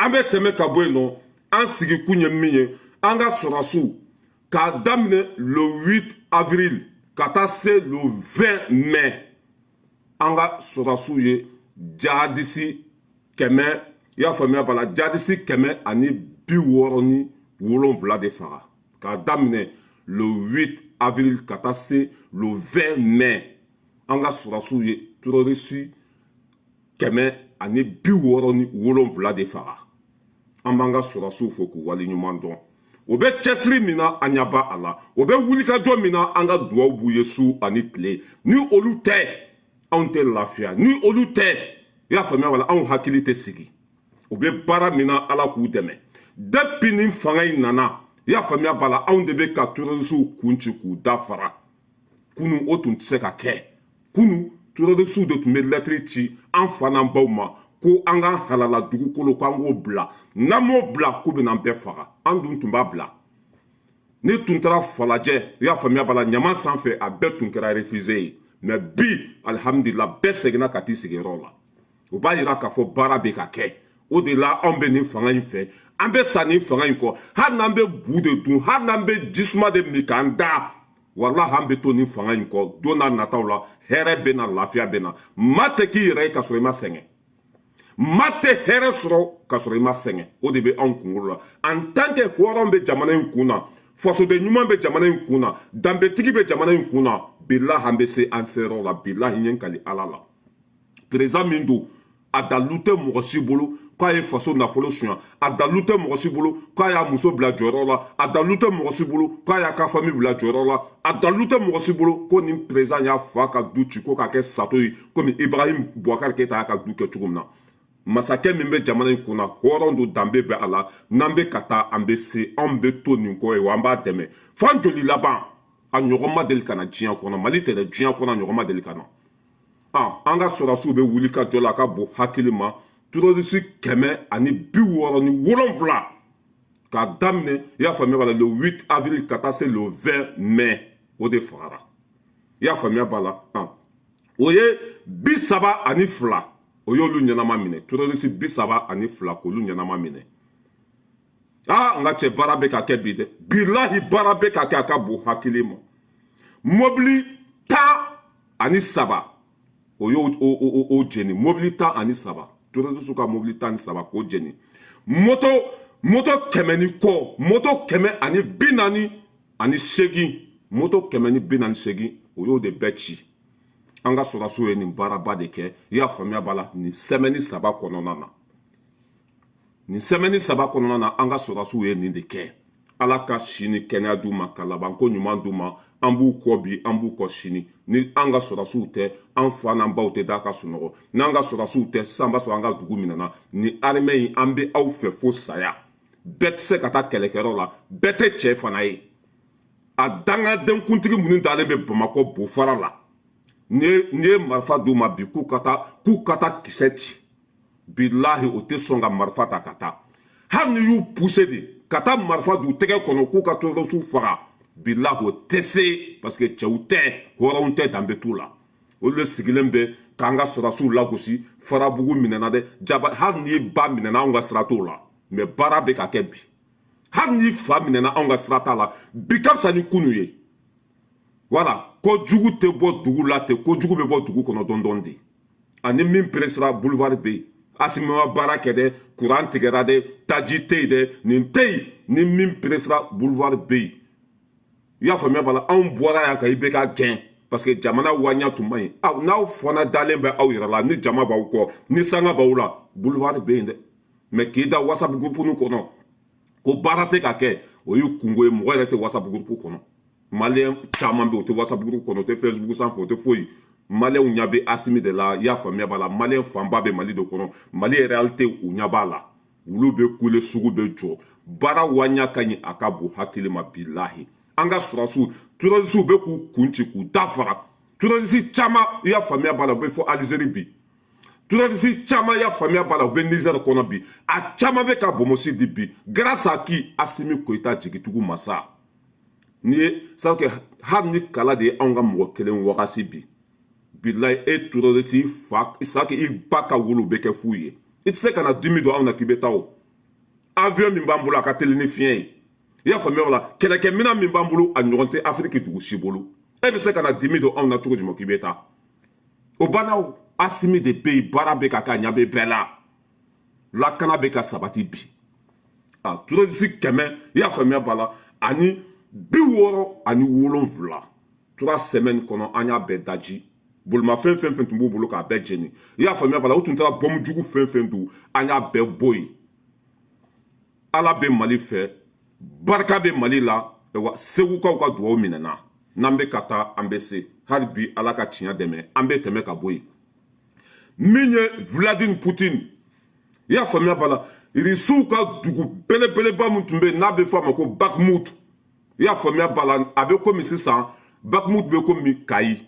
an bɛ tɛmɛ ka bɔ yen nɔ an sigikun ye min ye an ka sɔrɔdasiw k'a daminɛ le 8 avril ka taa se le 20 mai an ka sɔrɔdasiw ye jihadisi 100 i y'a faamuya bala jihadisi 167 de faga k'a daminɛ le 8 avril ka taa se le 20 mai an ka sɔrɔdasiw ye terroriste 167 de faga an b'an ka sɔrɔdasiw fo k'u waleɲuman dɔn o bɛ cɛsiri min na an ɲɛ b'a a la o bɛ wulikajɔ min na an ka dugawu b'u ye su ani tile ni olu tɛ anw tɛ lafiya ni olu tɛ i y'a faamuya wala anw hakili tɛ sigi o bɛ baara min na ala k'u dɛmɛ depuis nin fanga in nana i y'a faamuya b'a la anw de bɛ ka terrorisiw kun ci k'u dafara kunun o tun tɛ se ka kɛ kunun terrorisiw de tun bɛ lɛtiri ci an fa n'an baw ma ko an ka halala dugukolo k'an k'o bila n'an m'o bila k'u bɛna an bɛɛ faga an dun tun b'a bila ni tun taara falajɛ i y'a faamuya b'a la ɲama sanfɛ a bɛɛ tun kɛra refusé ye mais bi alihamudulila bɛɛ seginna ka t'i sigiyɔrɔ la o b'a yira k'a fɔ baara bɛ ka kɛ o de la anw bɛ nin fanga in fɛ an bɛ sa nin fanga in kɔ hali n'an bɛ bu de dun hali n'an bɛ jisuma de min k'an da walahi an bɛ to nin fanga in kɔ don n'a nataw la hɛrɛ bɛ na lafiya bɛ na maa tɛ k'i yɛrɛ ye k'a sɔrɔ i ma sɛgɛn maa tɛ hɛrɛ sɔrɔ k'a sɔrɔ i ma sɛgɛn o de bɛ anw kunkolo la en tant que hɔrɔn bɛ jamana in kun na fasoden ɲuman bɛ jamana in kun na danbetigi bɛ jamana in kun na bilahi an bɛ se an seyɔrɔ la bilahi n ye n kali ala la président min don a dalu tɛ mɔgɔ si bolo k'a ye faso nafolo suɲa a dalu tɛ mɔgɔ si bolo k'a y'a muso bila jɔyɔrɔ la a dalu tɛ mɔgɔ si bolo k'a y'a ka famille bila jɔyɔrɔ la a dalu tɛ mɔgɔ si bolo ko nin président y'a fa ka du ci ko k'a kɛ sato ye komi ibrahim boubacar keyita y'a ka du kɛ cogo min na masakɛ min bɛ jamana in kunna hɔrɔn don danbe bɛ a la n'an bɛ ka taa an bɛ se anw bɛ to nin kɔ ye wa an b'a dɛmɛ f'an joli laban a ɲɔgɔn ma deli ka na diɲɛ kɔnɔ mali tɛ dɛ diɲɛ kɔnɔ a ɲɔgɔn ma deli ka na an ka sɔrɔdasiw bɛ wuli ka jɔ la a ka bon hakili ma terroriste 167 k'a daminɛ i y'a faamuya b'a la le 8 avril ka taa se le 20 mai o de fagara i y'a faamuya b'a la o ye 32 o y'olu ɲɛnama minɛ terroriste 32 k'olu ɲɛnama minɛ n ka cɛ baara bɛ ka kɛ bi dɛ bilahi baara bɛ ka kɛ a ka bon hakili ma mobili 13 o y'o jeni mobili 13 terroriste ka mobili 13 k'o jeni moto 100 ni kɔ moto 148 moto 148 o y'o de bɛɛ ci an ka sɔrɔdasiw ye nin baaraba de kɛ i y'a faamuya b'a la nin semaine 3 kɔnɔna na nin semaine 3 kɔnɔna na an ka sɔrɔdasiw ye nin de kɛ ala ka sini kɛnɛya d'u ma ka labanko ɲuman d'u ma an b'u kɔ bi an b'u kɔ sini ni an ka sɔrɔdasiw tɛ an fa n'an baw tɛ da ka sunɔgɔ n'an ka sɔrɔdasiw tɛ sisan b'a sɔrɔ an ka dugu minɛna ni armée in an bɛ aw fɛ fo saya bɛɛ tɛ se ka taa kɛlɛkɛyɔrɔ la bɛɛ tɛ cɛ fana ye a dangadenkuntigi minnu dalen bɛ bamakɔ bofara la n'i ye marifa d'u ma bi k'u ka taa kisɛ ci bilahi o tɛ sɔn ka marifa ta ka taa hali ni y'u poussé de ka taa marifa d'u tɛgɛ kɔnɔ k'u ka terrorisiw faga bilahi o tɛ se parce que cɛw tɛ hɔrɔnw tɛ danbe t'u la olu de sigilen bɛ k'an ka sɔrɔdasiw lagosi farabugu minɛna dɛ jaba hali n'i ba minɛna anw ka sira t'o la mais baara bɛ ka kɛ bi hali n'i fa minɛna anw ka sira t'a la bi ka fisa ni kunu ye voilà kojugu tɛ bɔ dugu la ten kojugu bɛ bɔ dugu kɔnɔ dɔɔni dɔɔni de ani min peresera boulevard bɛ yen asimi ma baara kɛ dɛ courant tigɛra dɛ taji tɛ yen dɛ nin tɛ yen ni min peresera boulevard bɛ yen i y'a faamuya b'a la anw bɔra yan ka i bɛ ka gɛn parce que jamana waɲa tun man ɲi n'aw fana dalen bɛ aw yɛrɛ la ni jama b'aw kɔ ni sanga b'aw la boulevard bɛ yen dɛ mais k'i da whatsapp groupe nin kɔnɔ ko baara tɛ ka kɛ o y'u kungo ye mɔgɔ yɛrɛ tɛ whatsapp groupe kɔnɔ maliyɛn caman bɛ o tɛ whatsapp groupe kɔnɔ o tɛ facebook sanfɛ o tɛ foyi maliyɛnw ɲɛ bɛ asimi de la i y'a faamuya b'a la maliyɛn fanba bɛ mali de kɔnɔ mali réalité u ɲɛ b'a la olu bɛ kule sugu bɛ jɔ baara waɲa ka ɲi a ka bon hakili ma bilahi an ka sɔrɔdasiw terrorisiw bɛ k'u kun ci k'u dafara terroriste caman i y'a faamuya b'a la u bɛ fɔ Algérie bi terroriste caman i y'a faamuya b'a la u bɛ Niger kɔnɔ bi a caman bɛ ka bomosi di bi grâce à qui Asimi Koyita jigitigiw masa ni ye sabu kɛ hali ni kala de ye anw ka mɔgɔ kelen wagasi bi bilayi e terroriste fa sabu kɛ i ba ka wolo bɛ kɛ fu ye i tɛ se ka na dimi don anw na k'i bɛ taa o avion min b'an bolo a ka teli ni fiɲɛ ye i y'a faamuya o la kɛlɛkɛminɛn min b'an bolo a ɲɔgɔn tɛ afiriki dugu si bolo e bɛ se ka na dimi don anw na cogo jumɛn k'i bɛ taa o banna o Asimi de bɛ yen baara bɛ ka k'a ɲɛ bɛ bɛɛ la lakana bɛ ka sabati bi terroriste 100 i y'a faamuya b'a la ani 67 3 semaines kɔnɔ an y'a bɛɛ daji bolimafɛn fɛn fɛn tun b'u bolo k'a bɛɛ jeni i y'a faamuya b'a la u tun taara bɔmu jugu fɛn fɛn dun an y'a bɛɛ bɔ yen ala bɛ Mali fɛ barika bɛ Mali la wa segukaw ka dugawu minɛna n'an bɛ ka taa an bɛ se hali bi ala ka tiɲɛ dɛmɛ an bɛ tɛmɛ ka bɔ yen min ye Vladimir Poutine i y'a faamuya b'a la irisiw ka dugu belebeleba min tun bɛ yen n'a bɛ fɔ a ma ko Bakhmut i y'a faamuya b'a la a bɛ komi sisan Bakhmut bɛ komi Kayi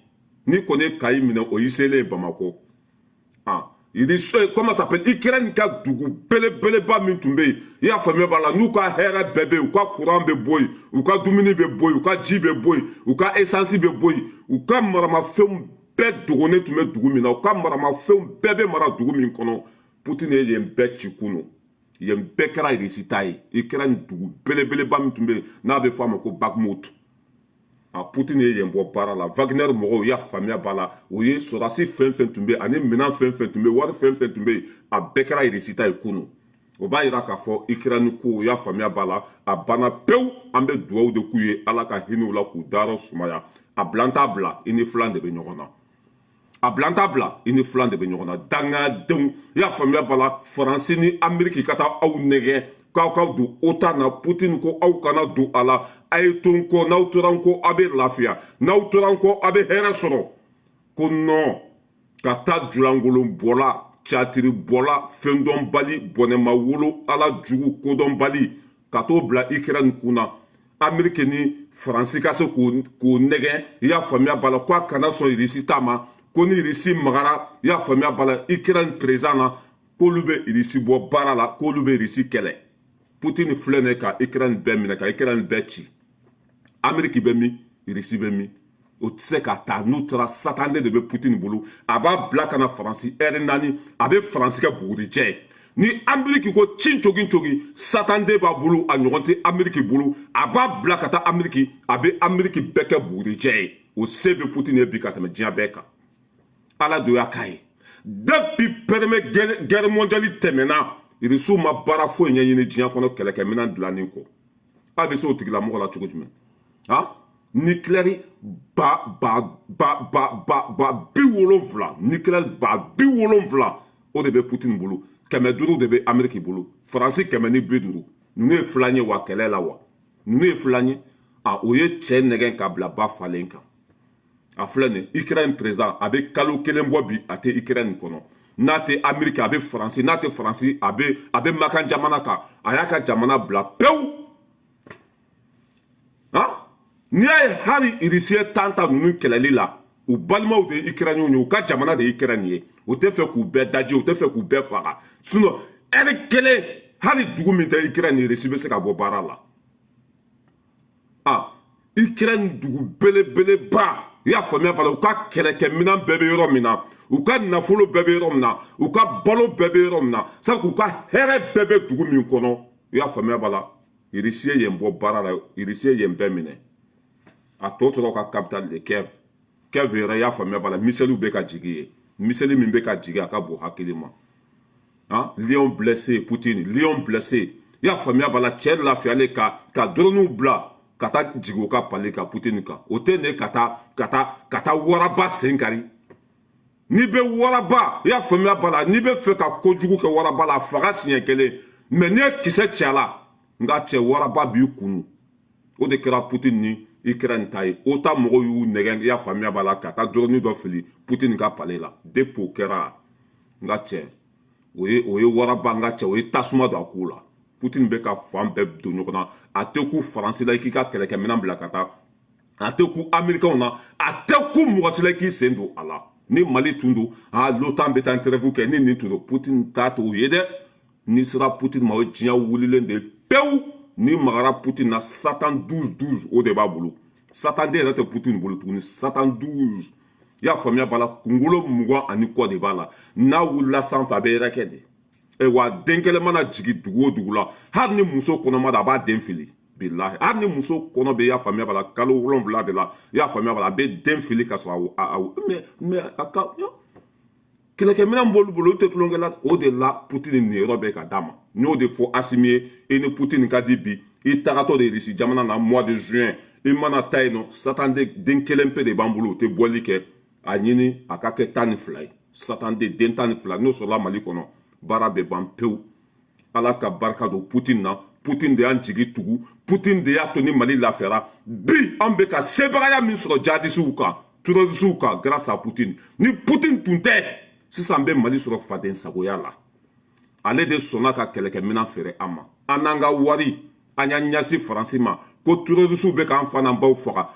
ni kɔni ye Kayi minɛ o y'i selen Bamako comment ça s'appelle Ukraine ka dugu belebeleba min tun bɛ yen i y'a faamuya b'a la n'u ka hɛrɛ bɛɛ bɛ yen u ka courant bɛ bɔ yen u ka dumuni bɛ bɔ yen u ka ji bɛ bɔ yen u ka essence bɛ bɔ yen u ka maramafɛnw bɛɛ dogonnen tun bɛ dugu min na u ka maramafɛnw bɛɛ bɛ mara dugu min kɔnɔ Poutine ye yen bɛɛ ci kunu yen bɛɛ kɛra Irisi ta ye Ukraine dugu belebeleba min tun bɛ yen n'a bɛ fɔ a ma ko Bakhmut Poutine ye yen bɔ baara la Wagner mɔgɔw y'a faamuya b'a la o ye sɔrɔdasi fɛn fɛn tun bɛ yen ani minɛn fɛn fɛn tun bɛ yen wari fɛn fɛn tun bɛ yen a bɛɛ kɛra Irisi ta ye kunu o b'a jira k'a fɔ Ukraine ko o y'a faamuya b'a la a banna pewu an bɛ dugawu de k'u ye ala ka hinɛ u la k'u dayɔrɔ sumaya a bilan t'a bila i ni filan de bɛ ɲɔgɔn na a bilan t'a bila i ni filan de bɛ ɲɔgɔn na dangadenw i y'a faamuya b'a la Faransi ni Ameriki ka taa aw nɛgɛ k'aw ka don OTAN na Poutine ko aw kana don a la a ye to n kɔ n'aw tora n kɔ a bɛ lafiya n'aw tora n kɔ a bɛ hɛrɛ sɔrɔ ko non ka taa julangolon bɔla catiri bɔla fɛndɔnbali bɔnɛma wolo ala jugu kodɔnbali ka t'o bila Ukraine kunna Ameriki ni Faransi ka se k'o nɛgɛ i y'a faamuya b'a la ko a kana sɔn Irisi ta ma ko ni Irisi magara i y'a faamuya b'a la Ukraine président na k'olu bɛ Irisi bɔ baara la k'olu bɛ Irisi kɛlɛ Poutine filɛ nin ye ka Ukraine bɛɛ minɛ ka Ukraine bɛɛ ci Ameriki bɛ min Irisi bɛ min o tɛ se ka taa n'u taara satande de bɛ Poutine bolo a b'a bila ka na Faransi ɛri 4 a bɛ Faransi kɛ bugurijɛ ye ni Ameriki ko cin cogi satande b'a bolo a ɲɔgɔn tɛ Ameriki bolo a b'a bila ka taa Ameriki a bɛ Ameriki bɛɛ kɛ bugurijɛ ye o se bɛ Poutine ye bi ka tɛmɛ diɲɛ bɛɛ kan ala do y'a k'a ye depuis première guerre mondiale tɛmɛna Irisiw ma baara foyi ɲɛɲini diɲɛ kɔnɔ kɛlɛkɛminɛn dilanni kɔ a bɛ se o tigilamɔgɔ la cogo jumɛn nucléaire ba 70 nucléaire ba 70 o de bɛ Poutine bolo 500 de bɛ Ameriki bolo Faransi 150 ninnu ye filan ye wa kɛlɛ la wa ninnu ye filan ye o ye cɛ nɛgɛn ka bila ba falen kan a filɛ nin Ukraine président a bɛ kalo 1 bɔ bi a tɛ Ukraine kɔnɔ n'a tɛ Ameriki a bɛ Faransi n'a tɛ Faransi a bɛ Makan jamana kan a y'a ka jamana bila pewu n'i y'a ye hali Irisi ye tan ta ninnu kɛlɛli la u balimaw de ye Ukraine ye u ka jamana de ye Ukraine ye u tɛ fɛ k'u bɛɛ daji u tɛ fɛ k'u bɛɛ faga sinon ɛri kelen hali dugu min tɛ Ukraine ye Irisi bɛ se ka bɔ baara la Ukraine dugu belebeleba i y'a faamuya b'a la u ka kɛlɛkɛminɛn bɛɛ bɛ yɔrɔ min na u ka nafolo bɛɛ bɛ yɔrɔ min na u ka balo bɛɛ bɛ yɔrɔ min na sabu k'u ka hɛrɛ bɛɛ bɛ dugu min kɔnɔ i y'a faamuya b'a la Irisi ye yen bɔ baara la Irisi ye yen bɛɛ minɛ a tɔ tora ka capitale de Kiev yɛrɛ i y'a faamuya b'a la miseliw bɛ ka jigin yen miseli min bɛ ka jigin a ka bon hakili ma lion blessé Poutine lion blessé i y'a faamuya b'a la cɛ lafiyalen ka droniw bila ka taa jigin o ka palais kan Poutine kan o tɛ ne ka taa waraba sen kari n'i bɛ waraba i y'a faamuya b'a la n'i bɛ fɛ ka kojugu kɛ waraba la faga siɲɛ kelen mais n'i ye kisɛ cɛ a la nka cɛ waraba b'i kunu o de kɛra Poutine ni Ukraine ta ye OTAN mɔgɔw y'u nɛgɛn i y'a faamuya b'a la ka taa drone dɔ fili Poutine ka palais la depuis o kɛra nka cɛ o ye waraba nka cɛ o ye tasuma don a ku la Poutine bɛ ka fan bɛɛ don ɲɔgɔn na a tɛ ku Faransi la i k'i ka kɛlɛkɛminɛn bila ka taa a tɛ ku Amerikɛnw na a tɛ ku mɔgɔ si la i k'i sen don a la ni Mali tun don l'OTAN bɛ taa interview kɛ ni nin tun don Poutine t'a to o ye dɛ n'i sera Poutine ma o ye diɲɛ wulilen de pewu ni magara Poutine na Satan 12 o de b'a bolo Satan de yɛrɛ tɛ Poutine bolo tuguni Satan 12 i y'a faamuya b'a la kunkolo 20 ani kɔ de b'a la n'a wulila sanfɛ a bɛ yɛrɛkɛ de wa den kelen mana jigi dugu o dugu la hali ni muso kɔnɔma da a b'a den fili bilahi hali ni muso kɔnɔ bɛ y'a faamuya b'a la kalo 7 de la i y'a faamuya b'a la a bɛ den fili ka sɔrɔ mais a ka kɛlɛkɛminɛn b'olu bolo olu tɛ tulonkɛ la o de la Poutine nin yɔrɔ bɛ ka d'a ma n y'o de fɔ Asimi ye i ni Poutine ka di bi i tagatɔ de Russie jamana na mois de juin i mana taa yen nɔ Satan den kelen pe de b'an bolo o tɛ bɔli kɛ a ɲini a ka kɛ 12 ye Satan den 12 n'o sɔrɔla Mali kɔnɔ baara bɛ ban pewu ala ka barika don Poutine na Poutine de y'an jigi tugu Poutine de y'a to ni Mali lafiyara bi an bɛ ka sebagaya min sɔrɔ jihadisiw kan terrorisiw kan grâce à Poutine ni Poutine tun tɛ sisan bɛ Mali sɔrɔ faden sagoya la ale de sɔnna ka kɛlɛkɛminɛn feere an ma an n'an ka wari an y'an ɲɛsin Faransi ma ko terrorisiw bɛ k'an fa n'an baw faga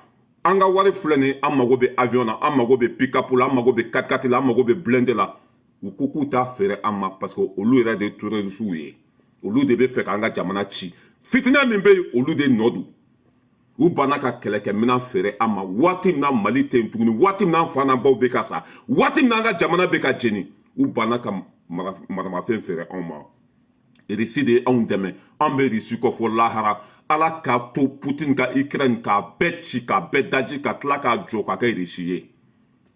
an ka wari filɛ nin an mago bɛ avion na an mago bɛ pick-up la an mago bɛ 4x4 la an mago bɛ blindé la u ko k'u t'a feere an ma parce que olu yɛrɛ de ye terrorisiw ye olu de bɛ fɛ k'an ka jamana ci fitinɛ min bɛ yen olu de nɔ don u banna ka kɛlɛkɛminɛn feere an ma waati min na Mali tɛ yen tuguni waati min na an fa n'an baw bɛ ka sa waati min na an ka jamana bɛ ka jeni u banna ka maramafɛn feere anw ma Russie de ye anw dɛmɛ an bɛ Russie kɔ fɔ lahara ala k'a to Poutine ka Ukraine k'a bɛɛ ci k'a bɛɛ daji ka tila k'a jɔ k'a kɛ Russie ye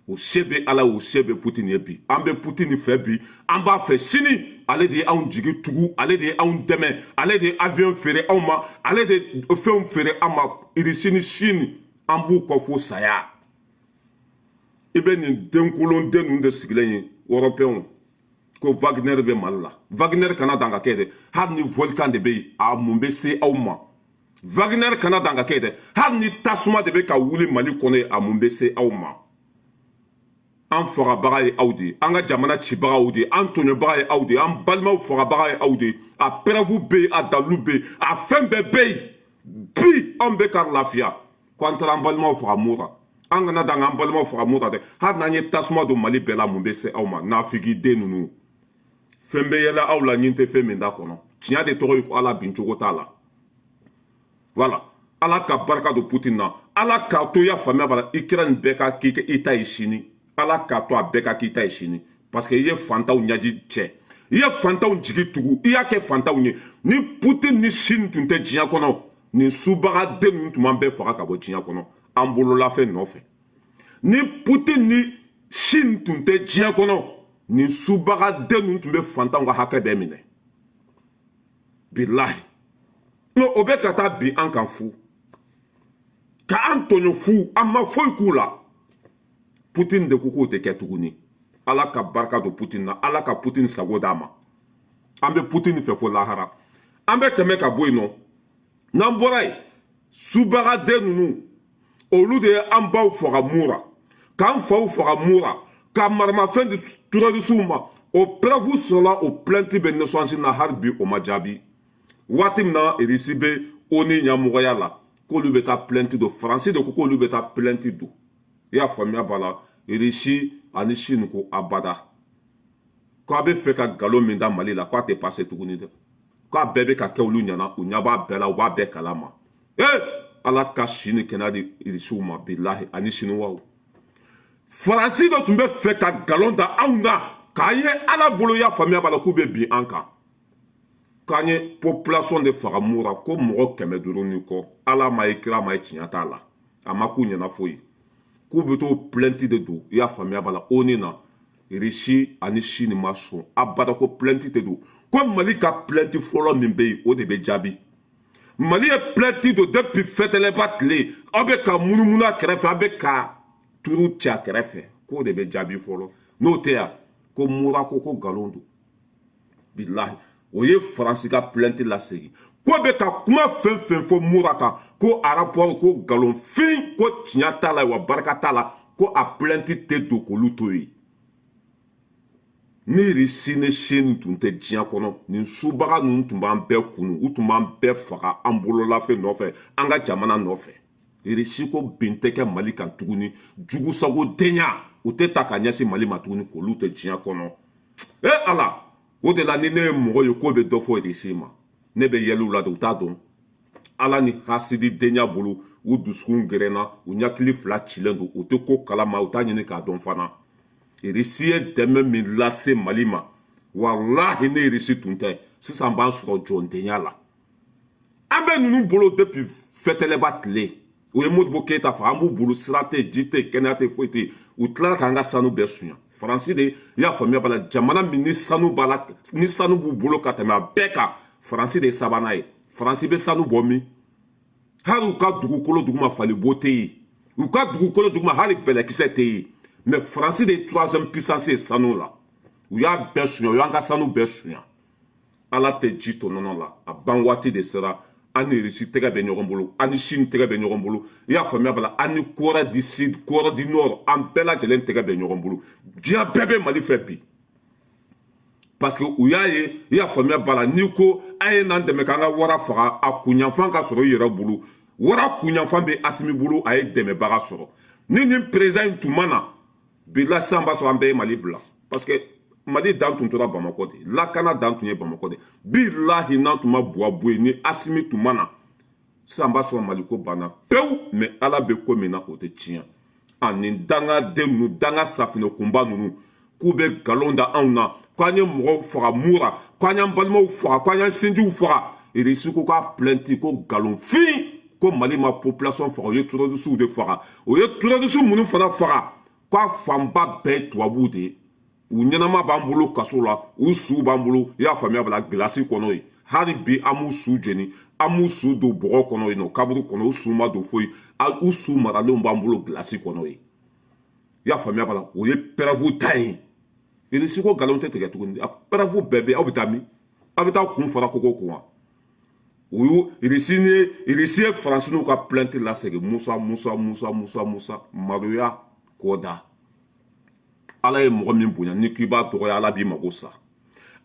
o se bɛ ala o se bɛ Poutine ye bi an bɛ Poutine fɛ bi an b'a fɛ sini ale de ye anw jigi tugu ale de ye anw dɛmɛ ale de ye avion feere anw ma ale de ye fɛnw feere an ma Russie ni Chine an b'u kɔ fo saya i bɛ nin denkolon den ninnu de sigilen ye Européens ko Wagner bɛ Mali la Wagner kana dan ka kɛ dɛ hali ni volcan de bɛ yen a mun bɛ se aw ma Wagner kana dan ka kɛ dɛ hali ni tasuma de bɛ ka wuli Mali kɔnɔ yen a mun bɛ se aw ma an fagabaga ye aw de an ka jamana cibagaw de an tɔɲɔbaga ye aw de an balimaw fagabaga ye aw de a preuve bɛ yen a dalilu bɛ yen a fɛn bɛɛ bɛ yen bi an bɛ ka lafiya ko an taara an balimaw faga Mura an kana dan an balimaw faga Mura dɛ hali n'an ye tasuma don Mali bɛɛ la mun bɛ se aw ma nafigi den ninnu fɛn bɛ yɛlɛ aw la ɲin tɛ fɛn min da kɔnɔ tiɲɛ de tɔgɔ ye ko ala bin cogo t'a la voilà ala ka barika don Poutine na ala k'a to i y'a faamuya b'a la Ukraine bɛɛ ka k'i kɛ i ta ye sini ala k'a to a bɛɛ ka k'i ta ye sini parce que i ye fantanw ɲɛji cɛ i ye fantanw jigi tugu i y'a kɛ fantanw ye ni Poutine ni Chine tun tɛ diɲɛ kɔnɔ nin subaga den ninnu tun b'an bɛɛ faga ka bɔ diɲɛ kɔnɔ an bololafɛn nɔfɛ ni Poutine ni Chine tun tɛ diɲɛ kɔnɔ nin subaga den ninnu tun bɛ fantanw ka hakɛ bɛɛ minɛ bilahi non o bɛ ka taa bin an kan fu ka an tɔɲɔ fu an ma foyi k'u la Poutine de ko k'o tɛ kɛ tuguni ala ka barika don Poutine na ala ka Poutine sago d'a ma an bɛ Poutine fɛ fo lahara an bɛ tɛmɛ ka bɔ yen nɔ n'an bɔra yen subaga den ninnu olu de ye an baw faga Mura k'an faw faga Mura ka maramafɛn di terrorisiw ma o preuve sɔrɔla o plainte bɛ naissance na hali bi o ma jaabi waati min na Russie bɛ ONU ɲɛmɔgɔya la k'olu bɛ taa plainte don Faransi de ko k'olu bɛ taa plainte don i y'a faamuya b'a la Russie ani Chine ko abada k'a bɛ fɛ ka nkalon min da Mali la k'a tɛ passe tuguni dɛ k'a bɛɛ bɛ ka kɛ olu ɲɛna u ɲɛ b'a bɛɛ la u b'a bɛɛ kalama ala ka Chine kɛnɛya di Russiw ma bilahi ani Chinois Faransi dɔ tun bɛ fɛ ka nkalon da anw na k'a ye ala bolo i y'a faamuya b'a la k'u bɛ bin an kan k'an ye population de faga Mura ko mɔgɔ 500 ni kɔ ala ma ye kira ma ye tiɲɛ t'a la a ma k'u ɲɛna foyi k'u bɛ t'o plainte de don i y'a faamuya b'a la ONU na Russie ani Chine ma sɔn abada ko plainte de don ko Mali ka plainte fɔlɔ min bɛ yen o de bɛ jaabi Mali ye plainte don depuis fɛtɛlɛba tile aw bɛ ka munumunu a kɛrɛfɛ aw bɛ ka turu cɛ a kɛrɛfɛ k'o de bɛ jaabi fɔlɔ n'o tɛ yan ko Mura ko nkalon don bilahi o ye Faransi ka plainte lasegin ko bɛ ka kuma fɛn fɛn fɔ Mura kan ko a rapport ko nkalonfin ko tiɲɛ t'a la wa barika t'a la ko a plainte tɛ don k'olu to yen ni Russie ni Chine tun tɛ diɲɛ kɔnɔ nin subaga ninnu tun b'an bɛɛ kunu u tun b'an bɛɛ faga an bololafɛn nɔfɛ an ka jamana nɔfɛ Russie ko bin tɛ kɛ Mali kan tuguni jugusago denya u tɛ ta ka ɲɛsin Mali ma tuguni k'olu tɛ diɲɛ kɔnɔ ala o de la ni ne ye mɔgɔ ye k'o bɛ dɔ fɔ Russie ma ne bɛ yɛlɛ u la de u t'a dɔn ala ni hasidi denya bolo u dusukun gɛrɛnna u ɲakili fila cilen don u tɛ ko kalama u t'a ɲini k'a dɔn fana Russie ye dɛmɛ min lase Mali ma wallahi ne irisi tun tɛ sisan b'an sɔrɔ jɔndenya la an bɛ ninnu bolo depuis fɛtɛlɛba tile u ye Modibo Keyita faga an b'u bolo sira tɛ ji tɛ kɛnɛya tɛ foyi tɛ u tilala k'an ka sanu bɛɛ suɲa Faransi de y'a faamuya b'a la jamana min ni sanu b'a la ni sanu b'u bolo ka tɛmɛ a bɛɛ kan Faransi de ye sabanan ye Faransi bɛ sanu bɔ min hali u ka dugukolo duguma falibo tɛ yen u ka dugukolo duguma hali bɛlɛkisɛ tɛ yen mais Faransi de ye troisième puissance ye sanu la u y'a bɛɛ suɲa u y'an ka sanu bɛɛ suɲa ala tɛ ji to nɔnɔ la a ban waati de sera an ni Russie tɛgɛ bɛ ɲɔgɔn bolo an ni Chine tɛgɛ bɛ ɲɔgɔn bolo i y'a faamuya b'a la an ni Corée du Sud Corée du Nord an bɛɛ lajɛlen tɛgɛ bɛ ɲɔgɔn bolo diɲɛ bɛɛ bɛ Mali fɛ bi parce que u y'a ye i y'a faamuya b'a la n'i ko an ye n'an dɛmɛ k'an ka wara faga a kunyanfan ka sɔrɔ i yɛrɛ bolo wara kunyanfan bɛ Asimi bolo a ye dɛmɛbaga sɔrɔ ni nin président in tun ma na bila sisan b'a sɔrɔ an bɛɛ ye Mali bila parce que Mali dan tun tora Bamakɔ de lakana dan tun ye Bamakɔ de bilahi n'an tun ma buwa bɔ yen ni Asimi tun ma na sisan b'a sɔrɔ Mali ko banna pewu mais ala bɛ ko min na o tɛ tiɲɛ ani dangaden ninnu danga safinɛ kunba ninnu k'u bɛ nkalon da anw na k'an ye mɔgɔw faga mura k'an y'an balimaw faga k'an y'an sinjiw faga Irisi ko k'a plainte ko nkalonfin ko Mali ma population faga o ye terroriste de faga o ye terroriste minnu fana faga k'a fanba bɛɛ ye tubabuw de ye u ɲɛnama b'an bolo kaso la u suw b'an bolo i y'a faamuya b'a la gilasi kɔnɔ yen hali bi an m'u su jeni an m'u su don bɔgɔ kɔnɔ yen nɔ kaburu kɔnɔ u su ma don foyi u su maralenw b'an bolo gilasi kɔnɔ yen i y'a faamuya b'a la o ye pɛrɛfu ta ye Irisi ko nkalon tɛ tigɛ tuguni a pɛrɛfu bɛɛ bɛ aw bɛ taa min aw bɛ taa kun fara koko kun wa u y'u Irisi ye Faransiw ka plainte lasegin Musa Maruya Koda ala ye mɔgɔ min bonya ni k'i b'a dɔgɔya ala b'i mago sa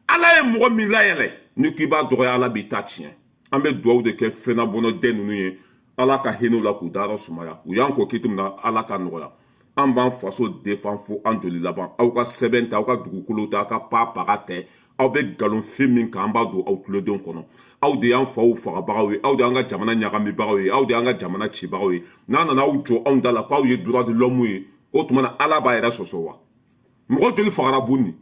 ala ye mɔgɔ min layɛlɛ ni k'i b'a dɔgɔya ala b'i ta tiɲɛ an bɛ dugawu de kɛ fɛnabɔnɔden ninnu ye ala ka hinɛw la k'u dayɔrɔ sumaya u y'an kɔ kiti min na ala ka nɔgɔya an b'an faso defan fo an joli laban aw ka sɛbɛn ta aw ka dugukolo ta aw ka paga tɛ aw bɛ nkalonfin min kan an b'a don aw tulodenw kɔnɔ aw de y'an faw fagabagaw ye aw de y'an ka jamana ɲagamibagaw ye aw de y'an ka jamana cibagaw ye n'a nana aw jɔ anw da la k'aw ye droit de l'homme ye o tuma na ala b'a yɛrɛ sɔsɔ wa mɔgɔ joli fagara Buni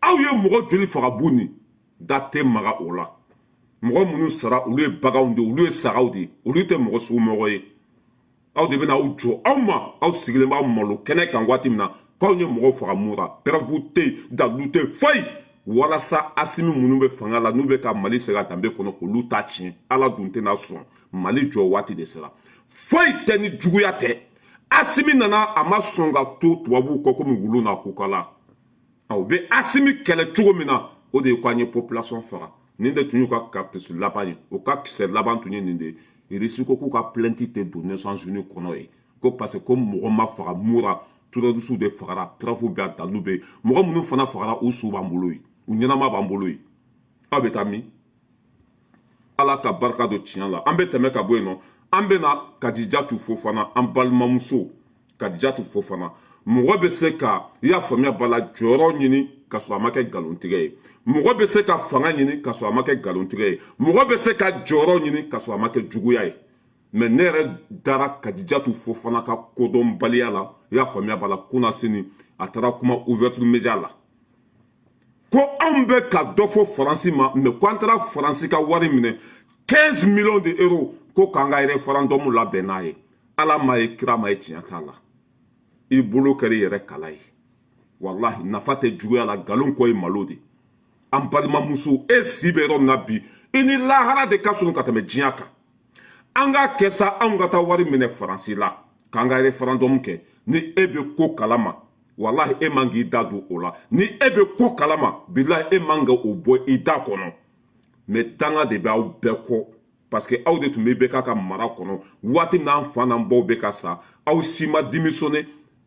aw ye mɔgɔ joli faga Buni da tɛ maga o la mɔgɔ minnu sara olu ye baganw de olu ye sagaw de olu tɛ mɔgɔ sugu mɔgɔ ye aw de bɛna aw jɔ aw ma aw sigilen b'aw malo kɛnɛ kan waati min na k'aw ye mɔgɔw faga mura pɛrɛfu tɛ yen dalu tɛ yen foyi walasa Asimi minnu bɛ fanga la n'u bɛ ka Mali segin a danbe kɔnɔ k'olu ta tiɲɛ ala dun tɛna sɔn Mali jɔ waati de sera foyi tɛ ni juguya tɛ Asimi nana a ma sɔn ka to tubabuw kɔ komi wulu n'a kukala aw bɛ Asimi kɛlɛ cogo min na o de ye k'an ye population faga nin de tun y'u ka carte laban ye o ka kisɛ laban tun ye nin de ye Irisi ko k'u ka plainte tɛ don Nations Unies kɔnɔ ye ko parce que ko mɔgɔ ma faga mura terroriste de fagara pɛrɛfu bɛ a dalu bɛ yen mɔgɔ minnu fana fagara u su b'an bolo yen u ɲɛnama b'an bolo yen aw bɛ taa min ala ka barika don tiɲɛ la an bɛ tɛmɛ ka bɔ yen nɔ an bɛ na Kadijatu Fofana an balimamuso Kadijatu Fofana mɔgɔ bɛ se ka i y'a faamuya b'a la jɔyɔrɔ ɲini ka sɔrɔ a ma kɛ nkalontigɛ ye mɔgɔ bɛ se ka fanga ɲini ka sɔrɔ a ma kɛ nkalontigɛ ye mɔgɔ bɛ se ka jɔyɔrɔ ɲini ka sɔrɔ a ma kɛ juguya ye mais ne yɛrɛ dara Kadijatu Fofana ka kodɔnbaliya la i y'a faamuya b'a la kunna sini a taara kuma ouverture média la ko anw bɛ ka dɔ fɔ Faransi ma mais ko an taara Faransi ka wari minɛ 15 millions d'euros ko k'an ka référendum labɛn n'a ye ala ma ye kira ma ye tiɲɛ t'a la i bolo kɛra i yɛrɛ kala ye wallahi nafa tɛ juguya la nkalon kɔ ye malo de an balimamuso e si bɛ yɔrɔ min na bi i ni lahara de ka surun ka tɛmɛ diɲɛ kan an ka kɛ sa anw ka taa wari minɛ Faransi la k'an ka référendum kɛ ni e bɛ ko kalama wallahi e man k'i da don o la ni e bɛ ko kalama bilahi e man ka o bɔ i da kɔnɔ mais danga de bɛ aw bɛɛ kɔ parce que aw de tun bɛ bɛɛ ka mara kɔnɔ waati min n'an fa n'an baw bɛ ka sa aw si ma démissionné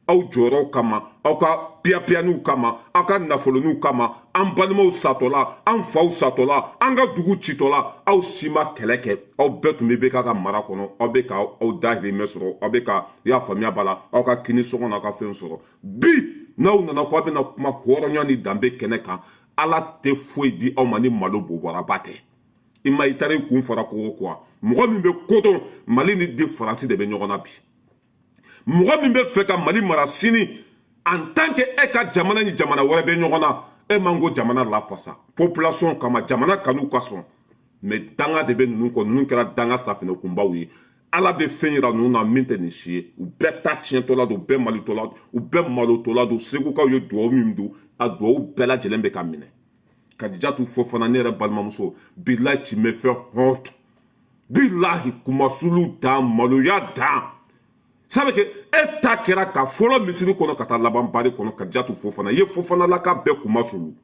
aw jɔyɔrɔw kama aw ka piyapiyaniw kama aw ka nafoloniw kama an balimaw satɔla an faw satɔla an ka dugu citɔla aw si ma kɛlɛ kɛ aw bɛɛ tun bɛ bɛɛ ka mara kɔnɔ aw bɛ ka aw dahirimɛ sɔrɔ aw bɛ ka i y'a faamuya b'a la aw ka kini sɔngɔ n'aw ka fɛn sɔrɔ bi n'aw nana ko aw bɛna kuma hɔrɔnya ni danbe kɛnɛ kan ala tɛ foyi di aw ma ni malo bobɔraba tɛ i ma i taara i kun fara kogo kuwa mɔgɔ min bɛ kodɔn Mali ni de Faransi de bɛ ɲɔgɔn na bi mɔgɔ min bɛ fɛ ka Mali mara sini en tant que e ka jamana ni jamana wɛrɛ bɛ ɲɔgɔn na e mango jamana lafasa population kama jamana kanu ka sɔn mais danga de bɛ ninnu kɔ ninnu kɛra danga safinɛ kunbaw ye ala bɛ fɛn yira ninnu na min tɛ nin si ye u bɛɛ ta tiɲɛtɔ la don u bɛɛ malitɔ la u bɛɛ malotɔ la don segukaw ye duwawu min don a duwawu bɛɛ lajɛlen bɛ ka minɛ Kadijatu Fofana ne yɛrɛ balimamuso bilahi tu me fais honte bilahi kumasulu dan maloya dan sabe que e ta kɛra ka fɔlɔ misiri kɔnɔ ka taa laban bari kɔnɔ Kadijatu Fofana ye Fofana la ka bɛɛ kumasulu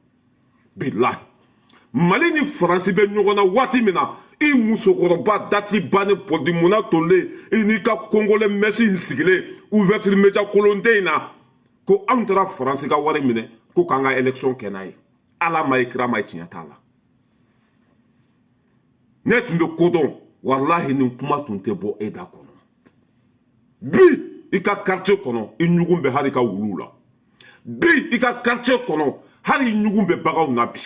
bilahi Mali ni Faransi bɛ ɲɔgɔn na waati min na i musokɔrɔba dati bannen pɔliti munna tolen i n'i ka kongolais Messi in sigilen ouverture média kolonden in na ko anw taara Faransi ka wari minɛ ko k'an ka élection kɛ n'a ye ala ma ye kira ma ye tiɲɛ t'a la ne tun bɛ kodɔn walahi nin kuma tun tɛ bɔ e da kɔnɔ bi i ka quartier kɔnɔ i ɲugun bɛ hali i ka wuluw la bi i ka quartier kɔnɔ hali i ɲugun bɛ baganw na bi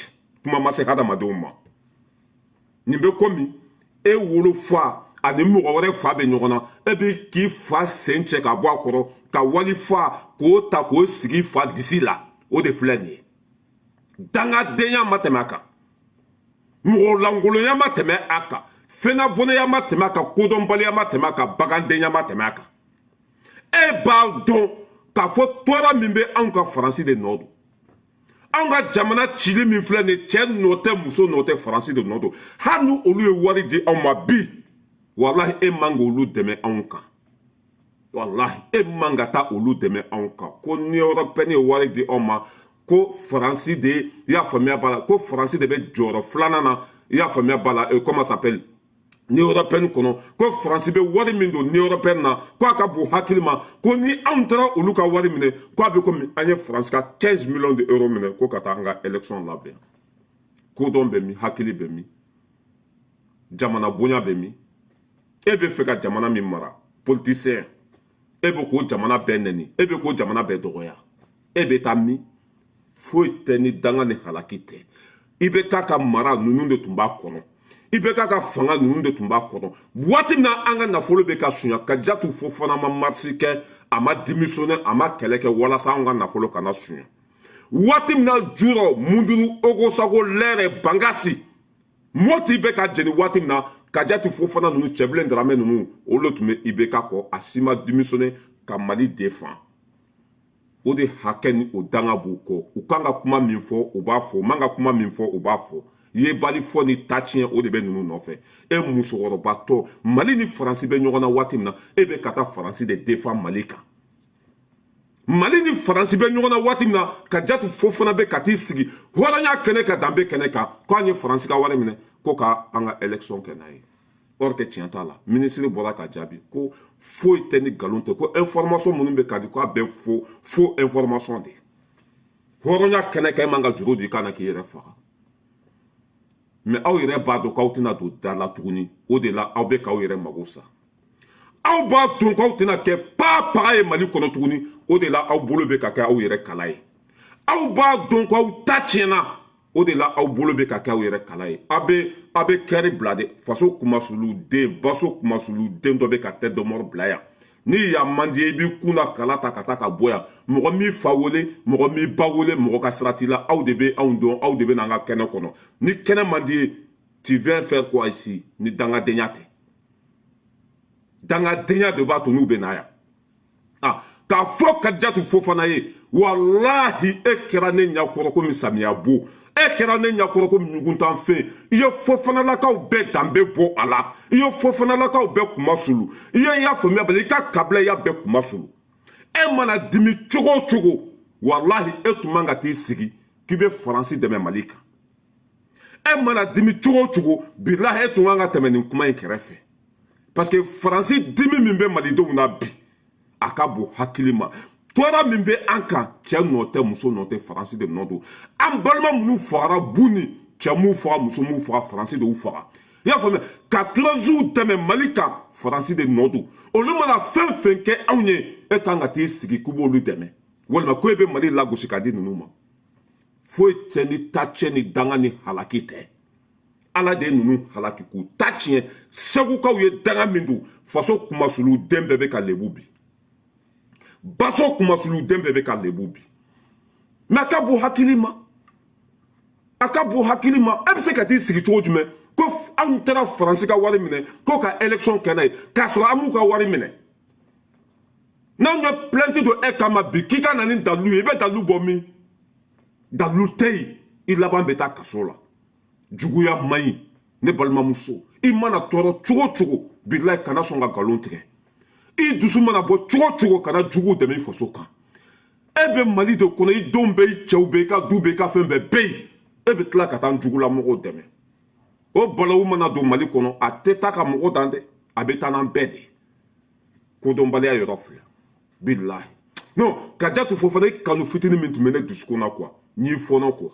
kuma ma se hadamadenw ma nin bɛ komi e wolo fa ani mɔgɔ wɛrɛ fa bɛ ɲɔgɔn na e bɛ k'i fa sen cɛ ka bɔ a kɔrɔ ka wali fa k'o ta k'o sigi fa disi la o de filɛ nin ye dangadenya ma tɛmɛ a kan mɔgɔ lankolonya ma tɛmɛ a kan fɛnnabɔnɛya ma tɛmɛ a kan kodɔnbaliya ma tɛmɛ a kan bagandenya ma tɛmɛ a kan e b'a dɔn k'a fɔ tɔɔrɔ min bɛ anw ka Faransi de nɔ don anw ka jamana cili min filɛ nin cɛ nɔ tɛ muso nɔ tɛ Faransi de nɔ don hali ni olu ye wari di anw ma bi walahi e man k'olu dɛmɛ anw kan walahi e man ka taa olu dɛmɛ anw kan ko ni Européen ye wari di anw ma ko Faransi de i y'a faamuya b'a la ko Faransi de bɛ jɔyɔrɔ filanan na i y'a faamuya b'a la comment ça s'appelle ni Européenne kɔnɔ ko Faransi bɛ wari min don ni Européenne na ko a ka bon hakili ma ko ni anw taara olu ka wari minɛ ko a bɛ komi an ye Faransi ka 15 millions d'euros minɛ ko ka taa an ka élection labɛn kodɔn bɛ min hakili bɛ min jamana bonya bɛ min e bɛ fɛ ka jamana min mara politicien e bɛ k'o jamana bɛɛ nɛni e bɛ k'o jamana bɛɛ dɔgɔya e bɛ taa min foyi tɛ ni danga ni halaki tɛ i bɛ k'a ka mara ninnu de tun b'a kɔnɔ i bɛ k'a ka fanga ninnu de tun b'a kɔnɔ waati min na an ka nafolo bɛ ka suɲa Kadijatu Fofana ma marche kɛ a ma démissionner a ma kɛlɛ kɛ walasa an ka nafolo kana suɲa waati min na Jurɔ Munduru Ogosago Lɛrɛ Bangasi Moti bɛ ka jeni waati min na Kadijatu Fofana ninnu cɛbilen Daramɛ ninnu olu tun bɛ IBK kɔ a si ma démissionner ka Mali défend o de hakɛ ni o danga b'u kɔ u kan ka kuma min fɔ u b'a fɔ u man ka kuma min fɔ u b'a fɔ yebali fɔ ni ta tiɲɛ o de bɛ ninnu nɔfɛ e musokɔrɔba tɔ Mali ni Faransi bɛ ɲɔgɔn na waati min na e bɛ ka taa Faransi de défend Mali kan Mali ni Faransi bɛ ɲɔgɔn na waati min na Kadijatu Fofana bɛ ka t'i sigi hɔrɔnya kɛnɛ kan danbe kɛnɛ kan ko an ye Faransi ka wari minɛ ko ka an ka élection kɛ n'a ye or que tiɲɛ t'a la ministre bɔra ka jaabi ko foyi tɛ ni nkalon tɛ ko information minnu bɛ ka di k'a bɛɛ faux information de hɔrɔnya kɛnɛ kan e man ka juru di i kana k'i yɛrɛ faga mais aw yɛrɛ b'a dɔn k'aw tɛna don da la tuguni o de la aw bɛ k'aw yɛrɛ mago sa aw b'a dɔn k'aw tɛna kɛ papaga ye Mali kɔnɔ tuguni o de la aw bolo bɛ ka kɛ aw yɛrɛ kala ye aw b'a dɔn k'aw ta tiɲɛna o de la aw bolo bɛ ka kɛ aw yɛrɛ kala ye a bɛ kɛri bila de faso kumasulu den baso kumasulu den dɔ bɛ ka tête de mort bila yan ni y'a man di ye i b'i kun na kala ta ka taa ka bɔ yan mɔgɔ min fa wele mɔgɔ min ba wele mɔgɔ ka sira t'i la aw de bɛ anw dɔn aw de bɛ n'an ka kɛnɛ kɔnɔ ni kɛnɛ man di ye tu viens faire quoi ici ni dangadenya tɛ dangadenya de b'a to n'u bɛ na yan ah k'a fɔ Kadijatu Fofana ye walahi e kɛra ne ɲɛkɔrɔ komi samiya bo e kɛra ne ɲɛkɔrɔ komi ɲuguntan fɛn i ye Fofanalakaw bɛɛ danbe bɔ a la i ye Fofanalakaw bɛɛ kuma sulu i y'a faamuya bali i ka kabila i y'a bɛɛ kuma sulu e mana dimi cogo o cogo walahi e tun man ka t'i sigi k'i bɛ Faransi dɛmɛ Mali kan e mana dimi cogo o cogo bilahi e tun kan ka tɛmɛ nin kuma in kɛrɛfɛ parce que Faransi dimi min bɛ Malidenw na bi a ka bon hakili ma tɔɔrɔ min bɛ an kan cɛ nɔ tɛ muso nɔ tɛ Faransi de nɔ don an balima minnu fagara bu ni cɛ m'u faga muso m'u faga Faransi de y'u faga i y'a faamuya ka tiraziw tɛmɛ Mali kan Faransi de nɔ don olu mana fɛn fɛn kɛ anw ye e kan ka t'i sigi k'u b'olu dɛmɛ walima ko e bɛ Mali lagosi ka di ninnu ma foyi tɛ ni ta tiɲɛ ni danga ni halaki tɛ ala de ye ninnu halaki k'u ta tiɲɛ segukaw ye danga min don faso kumasulu den bɛɛ bɛ ka lebu bi baso kumasulu den bɛɛ bɛ ka lebu bi mais a ka bon hakili ma akabu hakilima ebse kati sigi cogo jumɛn ko an taara faransi ka wari minɛ ko ka élection kɛ n'a ye k'a sɔrɔ an m'u ka wari minɛ n'anw ye plainte do e kama bi k'i ka na ni dalu ye i bɛ dalu bɔ min dalu tɛ yen i laban bɛ taa kaso la juguya man ɲi ne balimamuso i mana tɔɔrɔ cogo o cogo bilayi kana sɔn ka nkalon tigɛ i dusu mana bɔ cogo o cogo kana jugu dɛmɛ i faso kan e bɛ mali de kɔnɔ i denw bɛ i cɛw bɛ i ka du bɛ i ka fɛn bɛɛ bɛ yen e bɛ tila ka taa jugulamɔgɔw dɛmɛ o balawu mana don mali kɔnɔ a tɛ taa ka mɔgɔ dan dɛ a bɛ taa n'an bɛɛ de kodɔnbaliya yɔrɔ filɛ bilahi non Kadiatou Fofana i kanu fitinin min tun bɛ ne dusukun na quoi n y'i fɔnɔ quoi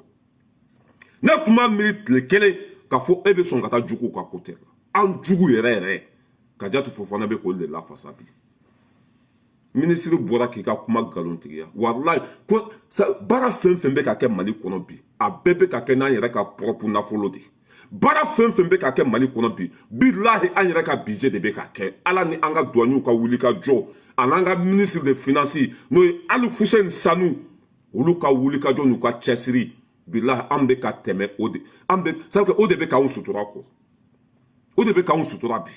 ne tun b'a miiri tile kelen k'a fɔ e bɛ sɔn ka taa juguw ka côté la an jugu yɛrɛ yɛrɛ Kadiatou Fofana bɛ k'olu de lafasa bi minisiri bɔra k'i ka kuma nkalontigiya walayi ko baara fɛn fɛn bɛ ka kɛ mali kɔnɔ bi a bɛɛ bɛ ka kɛ n'an yɛrɛ ka propre nafolo de baara fɛn fɛn bɛ ka kɛ mali kɔnɔ bi bilahi an yɛrɛ ka budget de bɛ ka kɛ ala ni an ka douaniers ka wuli ka jɔ an'an ka ministre de finance n'o ye Ali Fuseni Sanu olu ka wuli ka jɔ n'u ka cɛsiri bilahi an bɛ ka tɛmɛ o de an bɛ c'est que o de bɛ k'anw sutura kɔ o de bɛ k'anw sutura bi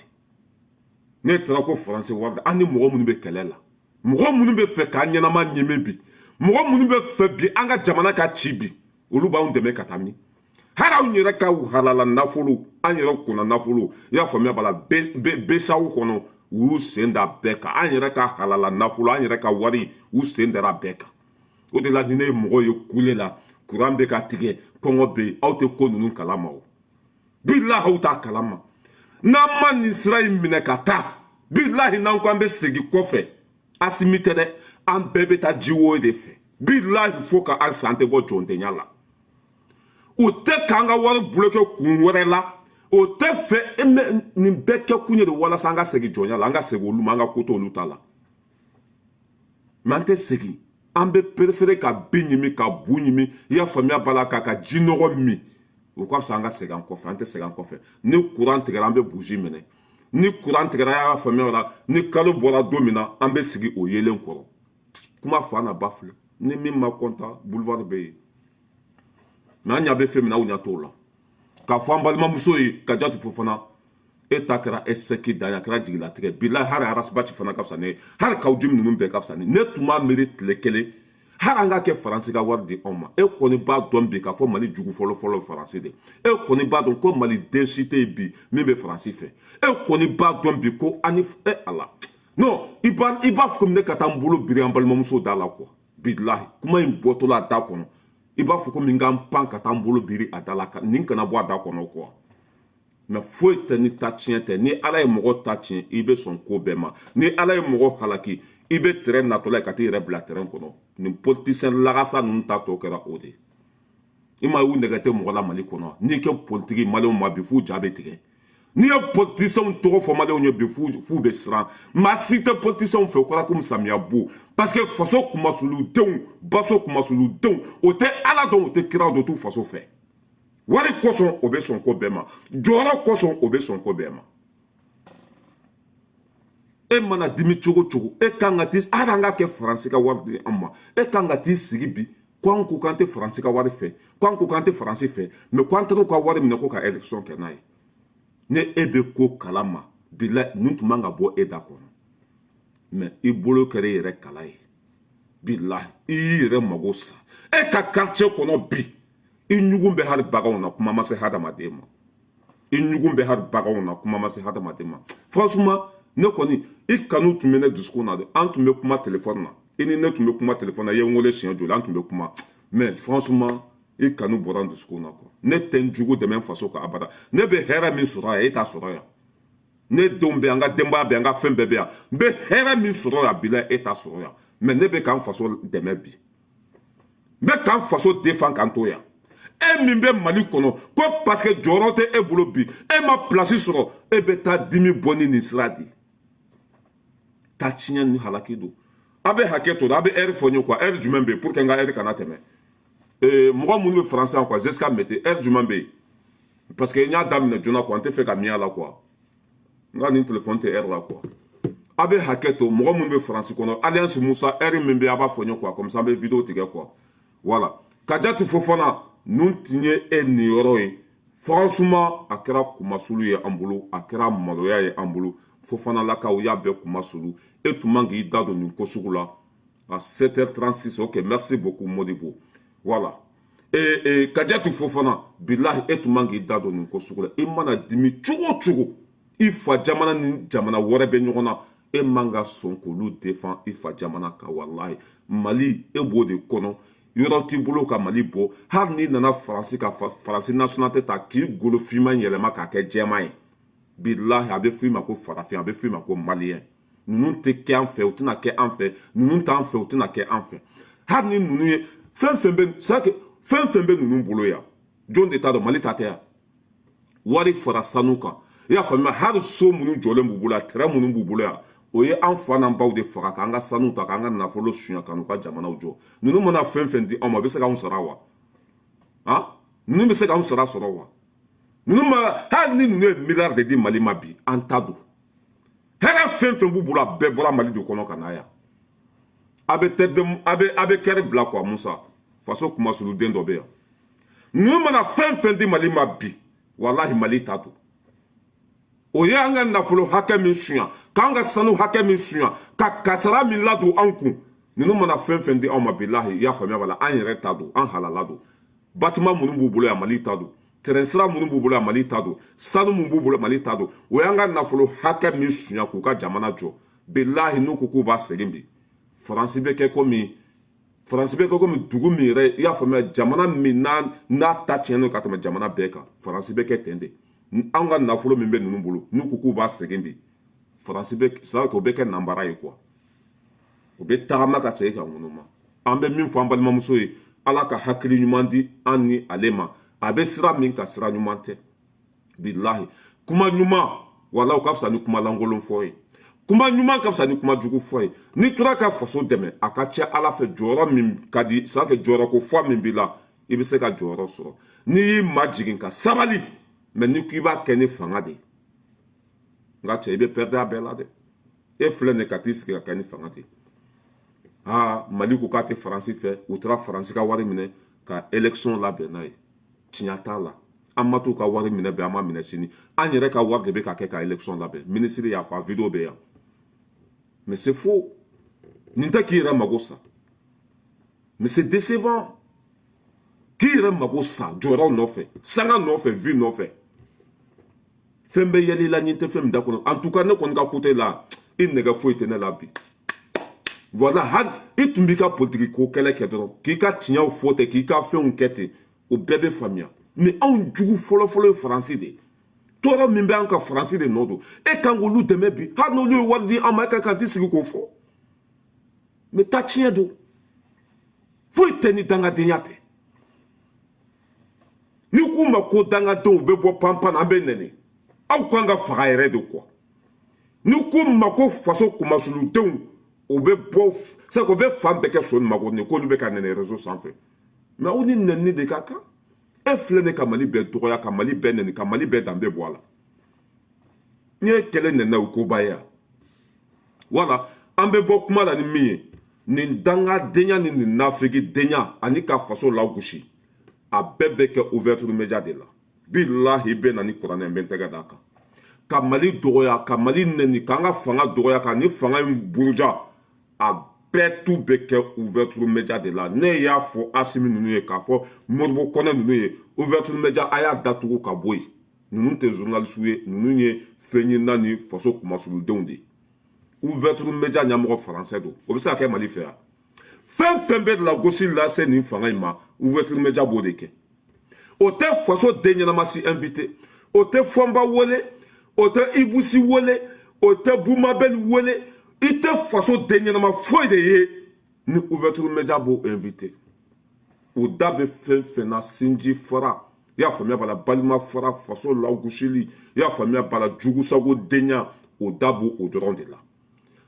ne taara ko faransi wari an ni mɔgɔ minnu bɛ kɛlɛ la mɔgɔ minnu bɛ fɛ k'an ɲɛnama ɲɛmɛ bi mɔgɔ minnu bɛ fɛ bi an ka jamana ka ci bi olu b'anw dɛmɛ ka taa min hali anw yɛrɛ ka halala nafolo an yɛrɛ kunna nafolo i y'a faamuya bala besaw kɔnɔ u y'u sen da bɛɛ kan an yɛrɛ ka halala nafolo an yɛrɛ ka wari u sen dara bɛɛ kan o de la ni ne ye mɔgɔw ye kule la kuran bɛ ka tigɛ kɔngɔ bɛ yen aw tɛ ko ninnu kalama o bilahi aw t'a kalama n'an ma nin sira in minɛ ka taa bilahi n'an ko an bɛ segin kɔfɛ asimi tɛ dɛ an bɛɛ bɛ taa jiwo de fɛ bilahi fo ka an san tɛ bɔ jɔntɛnya la u tɛ k'an ka wari bloqué kun wɛrɛ la o tɛ fɛ nin bɛɛ kɛ kun ye de walasa an ka segin jɔnya la an ka segin olu ma an ka ko to olu ta la mɛ an tɛ segin an bɛ préféré ka bin ɲimi ka bu ɲimi i y'a faamuya b'a la k'a ka ji nɔgɔ min o ka fisa an ka segin an kɔfɛ an tɛ segin an kɔfɛ ni courant tigɛra an bɛ bougie minɛ ni courant tigɛra y'a faamuya la ni kalo bɔra don min na an bɛ sigi o yelen kɔrɔ kuma fa na ba filɛ ni min ma kɔntan boulevard bɛ yen mɛ an ɲa bɛ fɛn min na aw ɲa t'o la k'a fɔ an balimamuso ye Kadiatou Fofana e ta kɛra échec dan ye a kɛra jigilatigɛ bilahi hali arasibati fana ka fisa ne ye hali kawujimi ninnu bɛɛ ka fisa ne ne tun b'a miiri tile kelen hali an ka kɛ faransi ka wari di anw ma e kɔni b'a dɔn bi k'a fɔ mali jugu fɔlɔ fɔlɔ faransi de e kɔni b'a dɔn ko mali den si tɛ yen bi min bɛ faransi fɛ e kɔni b'a dɔn bi ko ani ala non i b'a fɔ komi ne ka taa n bolo biri an balimamuso da la quoi bilahi kuma in bɔtɔla a da kɔnɔ i b'a fɔ komi n ka n pan ka taa n bolo biri a da la nin kana bɔ a da kɔnɔ quoi mɛ foyi tɛ ni ta tiɲɛ tɛ ni ala ye mɔgɔ ta tiɲɛ i bɛ sɔn ko bɛɛ ma ni ala ye mɔgɔ halaki i bɛ terrain natɔla ye ka t'i yɛrɛ bila terrain kɔnɔ nin politicien lagasa ninnu ta tɔ kɛra o de ye i ma y'u nɛgɛ tɛ mɔgɔ la mali kɔnɔ n'i kɛ politiki maliyɛnw ma bi f'u ja bɛ tigɛ n'i ye politiciens tɔgɔ fɔ maliyɛnw ye bi f'u bɛ siran maa si tɛ politiciens fɛ o kɔrɔ komi samiya bo parce que faso kumasuludenw baso kumasuludenw o tɛ ala dɔn o tɛ kira dɔn o t'u faso fɛ wari kosɔn o bɛ sɔn ko bɛɛ ma jɔyɔrɔ kosɔn o bɛ sɔn ko bɛɛ ma e mana dimi cogo cogo e kan ka t'i hali an ka kɛ faransi ka wari di an ma e kan ka t'i sigi bi ko an ko k'an tɛ faransi ka wari fɛ ko an ko k'an tɛ faransi fɛ mɛ ko an taara u ka wari minɛ ko ka élection kɛ n'a ye ne e bɛ ko kalama bilahi nin tun man ka bɔ e da kɔnɔ mɛ i bolo kɛra e yɛrɛ kala ye bilahi i y'i yɛrɛ mago sa e ka quartier kɔnɔ bi i ɲugun bɛ hali baganw na kuma ma se hadamaden ma i ɲugun bɛ hali baganw na kuma ma se hadamaden ma franchement ne kɔni i kanu tun bɛ ne dusukun na dɛ an tun bɛ kuma téléphone na i ni ne tun bɛ kuma téléphone na i ye n wele siɲɛ joli an tun bɛ kuma mais franchement i kanu bɔra n dusukun na quoi ne tɛ n jugu dɛmɛ n faso kan abada ne bɛ hɛrɛ min sɔrɔ yan e t'a sɔrɔ yan ne denw bɛ yan n ka denbaya bɛ yan n ka fɛn bɛɛ bɛ yan n bɛ hɛrɛ min sɔrɔ yan bilahi e t'a sɔrɔ yan mais ne bɛ k'an faso dɛmɛ bi n bɛ k'an faso défend k'an to yan e min bɛ mali kɔnɔ ko parce que jɔyɔrɔ tɛ e bolo bi e ma place sɔrɔ e bɛ taa dimi bɔ ni nin sira de ta tiɲɛ ni halaki don a bɛ hakɛ to a bɛ heure fɔ n ye quoi heure jumɛn bɛ yen pour que n ka heure kana tɛmɛ mɔgɔ minnu bɛ faransi yan quoi jusqu'à mɛte heure jumɛn bɛ yen parce que n y'a daminɛ joona quoi n tɛ fɛ ka miɲɛ a la quoi n ka nin téléphone tɛ heure la quoi a bɛ hakɛ to mɔgɔ minnu bɛ faransi kɔnɔ alliance musa heure min bɛ yen a b'a fɔ n ye quoi comme ça an bɛ vidéo tigɛ quoi voilà Kadiatou Fofana nun tinye ni yɔrɔ ye franchement a kɛra kumasulu ye an bolo a kɛra maloya ye an bolo Fofana lakaw y'a bɛɛ kumasulu e tun man k'i da don nin ko sugu la à 7h36 ok merci beaucoup Modibo voilà Kadiatou Fofana billahi e tun man k'i da don nin ko sugu la i mana dimi cogo cogo i fa jamana ni jamana wɛrɛ bɛ ɲɔgɔn na e man ka sɔn k'olu défend i fa jamana kan wallahi Mali e b'o de kɔnɔ yɔrɔ t'i bolo ka Mali bɔ hali n'i nana Faransi ka Faransi nationalité ta k'i golo finman yɛlɛma k'a kɛ jɛman ye billahi a bɛ f'i ma ko farafin a bɛ f'i ma ko malien ninnu tɛ kɛ an fɛ u tɛna kɛ an fɛ ninnu t'an fɛ u tɛna kɛ an fɛ hali ni ninnu ye fɛn fɛn bɛ c'est que fɛn fɛn bɛ ninnu bolo yan jɔn de t'a dɔn Mali ta tɛ yan wari fara sanu kan i y'a faamuya hali so minnu jɔlen b'u bolo yan terrain minnu b'u bolo yan o ye an fa n'an baw de faga k'an ka sanu ta k'an ka nafolo suɲa ka n'u ka jamanaw jɔ ninnu mana fɛn fɛn di anw ma a bɛ se k'anw sara wa ninnu bɛ se k'anw sara sɔrɔ wa ninnu ma hali ni ninnu ye miliyari de di Mali ma bi an ta don hɛrɛ fɛn fɛn b'u bolo a bɛɛ bɔra Mali de kɔnɔ ka na yan a bɛ kɛri bila quoi Musa faso kumasuluden dɔ bɛ yan ninnu mana fɛn fɛn di Mali ma bi walahi Mali ta don o ye an ka nafolo hakɛ min suɲa k'an ka sanu hakɛ min suɲa ka kasara min ladon an kun ninnu mana fɛn fɛn di anw ma bilahi i y'a faamuya b'a la an yɛrɛ ta don an halala don bâtiment minnu b'u bolo yan Mali ta don terrain sira minnu b'u bolo yan Mali ta don sanu minnu b'u bolo Mali ta don o y'an ka nafolo hakɛ min suɲa k'u ka jamana jɔ bilahi n'u ko k'u b'a segin bi Faransi bɛ kɛ komi dugu min yɛrɛ i y'a faamuya jamana min n'a ta tiɲɛnen ka tɛmɛ jamana bɛɛ kan Faransi bɛ kɛ ten de an ka nafolo min bɛ ninnu bolo n'u ko k'u b'a segin bi Faransi bɛ c'est vrai que o bɛ kɛ nanbara ye quoi o bɛ tagama ka segin ka ŋunu ma an bɛ min fɔ an balimamuso ye Ala ka hakili ɲuman di an ni ale ma a bɛ sira min ka sira ɲuman tɛ bilahi kuma ɲuman wala o ka fisa ni kuma lankolon fɔ ye kuma ɲuman ka fisa ni kuma jugu fɔ ye n'i tora ka faso dɛmɛ a ka ca Ala fɛ jɔyɔrɔ min ka di c'est vrai que jɔyɔrɔ ko fɔ min b'i la i bɛ se ka jɔyɔrɔ sɔrɔ n'i y'i majigin ka sabali mais n'i ko i b'a kɛ ni fanga de ye n ka cɛ i bɛ perdre a bɛɛ la dɛ e filɛ nin ye ka t'i sigi ka kɛ ni fanga de ye Mali ko k'a tɛ Faransi fɛ u taara Faransi ka wari minɛ ka élection labɛn n'a ye tiɲɛ t'a la an ma t'u ka wari minɛ bɛɛ an ma minɛ sini an yɛrɛ ka wari de bɛ ka kɛ ka élection labɛn ministre y'a fɔ a vidéo bɛ yan mais c'est faux nin tɛ k'i yɛrɛ mago sa mais c'est décevant k'i yɛrɛ mago sa jɔyɔrɔ nɔfɛ sanga nɔfɛ vie nɔfɛ fɛn bɛ yɛlɛ i la ɲin tɛ fɛn min da kɔnɔ en tout cas ne kɔni ka côté la i nɛgɛ foyi tɛ ne la bi voilà hali i tun b'i ka politiki ko kɛlɛ kɛ dɔrɔn k'i ka tiɲɛw fɔ ten k'i ka fɛnw kɛ ten o bɛɛ bɛ faamuya mais anw jugu fɔlɔfɔlɔ ye Faransi de ye tɔɔrɔ min bɛ an ka Faransi de nɔ don e kan k'olu dɛmɛ bi hali n'olu ye wari di an ma e ka kan t'i sigi k'o fɔ mais ta tiɲɛ don foyi tɛ ni dangadenya tɛ n'i k'u ma ko dangadenw bɛ bɔ panpan an bɛ nɛni aw kan ka faga yɛrɛ de quoi n'i k'u ma ko faso kumasuludenw o bɛ bɔ c'est que o bɛ fan bɛɛ kɛ so nin mago nin k'olu bɛ ka nɛnɛ réseau sanfɛ mais aw ni nɛnini de ka kan e filɛ nin ka Mali bɛɛ dɔgɔya ka Mali bɛɛ nɛni ka Mali bɛɛ danbe bɔ a la n'i ye kɛlɛ nɛnɛ o koba ye wala an bɛ bɔ kuma la ni min ye nin dangadenya ni nin nafigidenya ani ka faso lagosi a bɛɛ bɛ kɛ ouverture média de la billahi bɛ na ni kuranɛ n bɛ n tɛgɛ d'a kan ka Mali dɔgɔya ka Mali nɛni k'an ka fanga dɔgɔya ka ni fanga in buruja a bɛɛ tu bɛ kɛ ouverture média de la ne y'a fɔ Asimi ninnu ye k'a fɔ Modibo Kɔnɛ ninnu ye ouverture média a y'a datugu ka bɔ yen ninnu tɛ journaliste ye ninnu ye fɛn ɲinina ni faso kumasuludenw de ye ouverture média ɲɛmɔgɔ faransɛ don o bɛ se ka kɛ Mali fɛ yan fɛn fɛn bɛ lagosi lase nin fanga in ma ouverture média b'o de kɛ o tɛ faso den ɲɛnama si invité o tɛ Fɔnba wele o tɛ Ibusi wele o tɛ Bumabel wele i tɛ faso den ɲɛnama foyi de ye ni ouverture média b'o invité o da bɛ fɛn fɛn na sinji fara i y'a faamuya b'a la balima fara faso lagosili i y'a faamuya b'a la jugusago denya o da b'o o dɔrɔn de la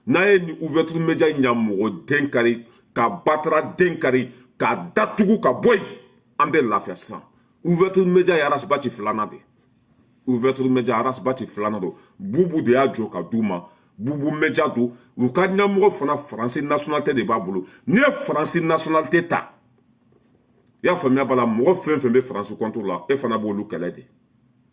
n'a ye ni ouverture média ɲɛmɔgɔ den kari ka batara den kari k'a datugu ka bɔ yen an bɛ lafiya sisan ouverture média ye arasibaci filanan de ouverture média arasibaci filanan don bubu de y'a jɔ ka d'u ma bubu média don u ka ɲɛmɔgɔ fana Faransi nationalité de b'a bolo n'i ye Faransi nationalité ta y'a faamuya bala mɔgɔ fɛn fɛn bɛ faransi contre la e fana b'olu kɛlɛ de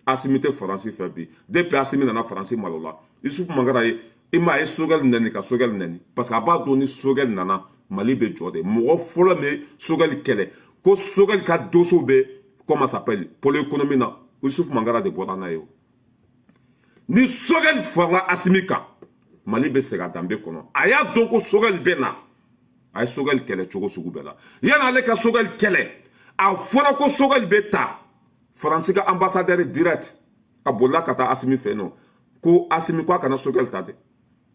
Assimi tɛ faransi fɛ bi depuis Assimi nana faransi malo la Isufu Mangara ye i m'a ye Sogɛli nɛni ka Sogɛli nɛni parce que a b'a dɔn ni Sogɛli nana Mali bɛ jɔ de mɔgɔ fɔlɔ min ye Sogɛli kɛlɛ ko Sogɛli ka dosso bɛ comment ça s'appelle pôle économie na Isufu Mangara de bɔra n'a ye o ni Sogɛli farala Assimi kan Mali bɛ segin a danbe kɔnɔ a y'a dɔn ko Sogɛli bɛ na a ye Sogɛli kɛlɛ cogo sugu bɛɛ la yan'ale ka Sogɛli kɛlɛ a fɔra ko Sogɛli bɛ ta faransi ka ambassadeur direct a bolila ka taa Assimi fɛ yen nɔ ko Assimi ko a kana Sogɛli ta dɛ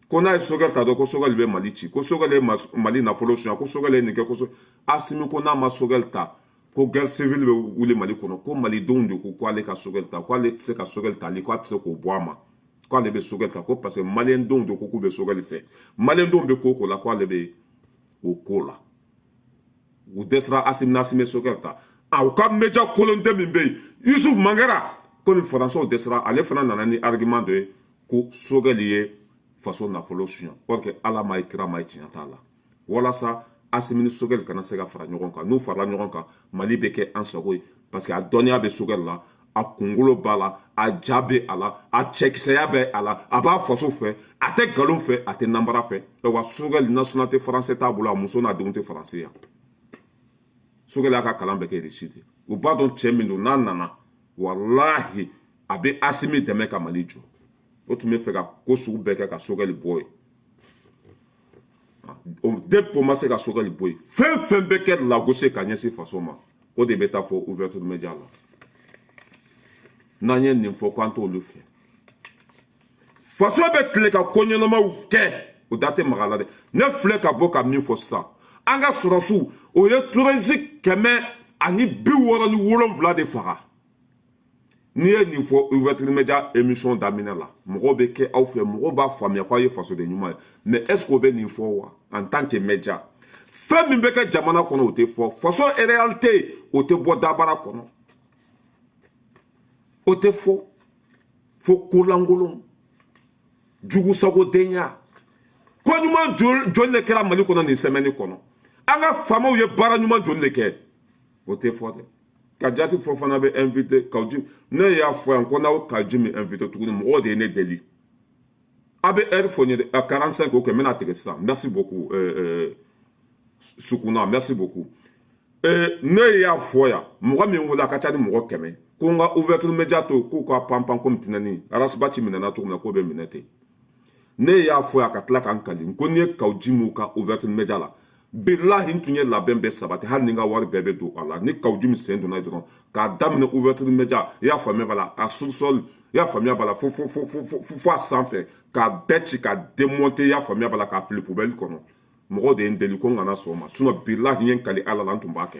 ko n'a ye Sogɛli ta dɔn ko Sogɛli bɛ Mali ci ko Sogɛli ye Mali nafolo suɲɛ ko Sogɛli ye nin kɛ ko Assimi ko n'a ma Sogɛli ta ko guerre civile bɛ wuli Mali kɔnɔ ko malidenw de ko k'ale ka Sogɛli ta k'ale tɛ se ka Sogɛli tali k'a tɛ se k'o bɔ a ma k'ale bɛ Sogɛli ta ko parce que maliyɛndenw de ko k'u bɛ Sogɛli fɛ maliyɛndenw bɛ ko o ko la k'ale bɛ o ko la u dɛsɛra Assimi n'Assimi Sogɛli ta u ka média kolonten min bɛ yen Isufu Mangara komi faransiw dɛsɛra ale fana nana ni argument dɔ ye ko Sogɛli ye faso nafolo suɲɛ or que Ala ma ye kira ma ye tiɲɛ t'a la walasa Assimi ni Sogɛli kana se ka fara ɲɔgɔn kan n'u farala ɲɔgɔn kan Mali bɛ kɛ an sago ye parce que a dɔnniya bɛ Sogɛli la a kunkolo b'a la a ja bɛ a la a cɛkisɛya bɛ a la a b'a faso fɛ a tɛ nkalon fɛ a tɛ nanbara fɛ wa Sogɛli nationalité français t'a bolo a muso n'a denw tɛ faransi yan Sogɛli y'a ka kalan bɛɛ kɛ Russie de u b'a dɔn cɛ min don n'a nana walahi a bɛ Assimi dɛmɛ ka Mali jɔ o tun bɛ fɛ ka ko sugu bɛɛ kɛ ka Sogɛli bɔ yen depuis o ma se ka Sogɛli bɔ yen fɛn fɛn bɛ kɛ lagosi ka ɲɛsin faso ma o de bɛ taa fɔ ouverture média la n'an ye nin fɔ k'an t'olu fɛ faso bɛ tile ka ko ɲɛnamaw kɛ o da tɛ maga la dɛ ne filɛ ka bɔ ka min fɔ sisan an ka sɔrɔsiw o ye terroriste 167 de faga n'i ye nin fɔ ouverture média émission daminɛ la mɔgɔw bɛ kɛ aw fɛ mɔgɔw b'a faamuya k'aw ye fasoden ɲuman ye mais est ce que o bɛ nin fɔ wa en tant que média fɛn min bɛ kɛ jamana kɔnɔ o tɛ fɔ faso réalité o tɛ bɔ dabara kɔnɔ o tɛ fɔ fo kolankolon jugusagodenya ko ɲuman joli de kɛra Mali kɔnɔ nin semaine kɔnɔ an ka faamaw ye baara ɲuman joli de kɛ o tɛ fɔ dɛ Kadiati Fofana bɛ invité Kawujimi ne y'a fɔ yan ko n'aw Kawujimi invité tuguni mɔgɔw de ye ne deli a bɛ heure fɔ n ye dɛ 45 ok n bɛna tigɛ sisan merci beaucoup Sukuna merci beaucoup ne y'a fɔ yan mɔgɔ min wele a ka ca ni mɔgɔ 100 ko n ka ouverture média to k'u ka panpan komi tinɛni arasibaci minɛna cogo min na k'o bɛ minɛ ten ne y'a fɔ yan ka tila k'an kali ko n'i ye Kawujimi ka ouverture média la bilahi n tun ye labɛn bɛɛ sabati hali ni n ka wari bɛɛ bɛ don a la ni Kawujimi sen donna dɔrɔn k'a daminɛ ouverture média i y'a faamuya b'a la a sous-sol i y'a faamuya b'a la fo a sanfɛ k'a bɛɛ ci ka démonter i y'a faamuya b'a la k'a fili poubelle kɔnɔ mɔgɔw de ye n deli ko n kana sɔn o ma sinon bilahi n ye n kali Ala la n tun b'a kɛ